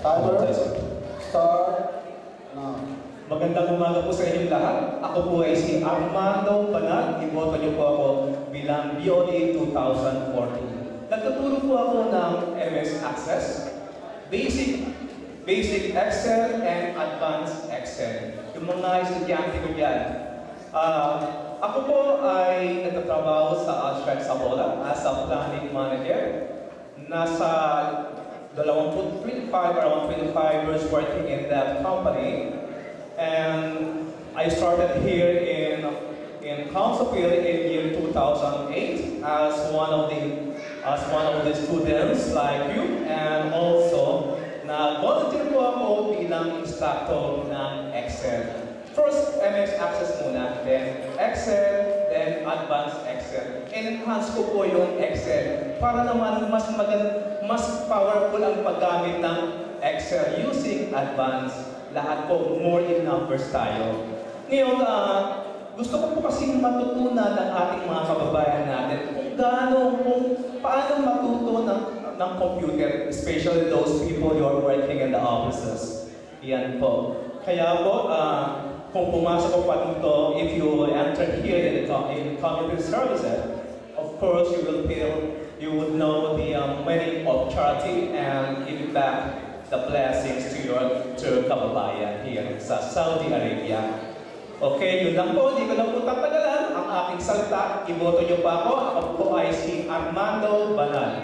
Timer, start now. Magandang umaga po sa inyong lahat. Ako po ay si Armando Banal. Iboto niyo po ako bilang BOA 2014. Nagtuturo po ako ng MS Access, Basic Excel, and Advanced Excel. Yung mga estudyante ko dyan. Ako po ay nagtatrabaho sa Ashford Sabola as a planning manager. Nasa 25, around 25 years working in that company. And I started here in Councilville in year 2008 as one of the students like you, and also volunteer po ako bilang instructor ng Excel. First, MS Access muna, then Excel, then Advanced Excel. Enhance ko po yung Excel para naman mas powerful ang paggamit ng Excel using Advanced. Lahat po, more in numbers tayo. Ngayon, gusto ko po kasi matutunan ng ating mga kababayan natin kung paano matuto ng computer, especially those people who are working in the offices. Yan po. Kaya po, kung pumasok po pa dito, if you enter here in the computer services, of course, you would know the meaning of charity and give back the blessings to your kababayan here sa Saudi Arabia. Okay, yun lang po. Hindi ko lang po tatagalan ang aking salita. Iboto niyo pa ako. Ako po ay si Armando Banal.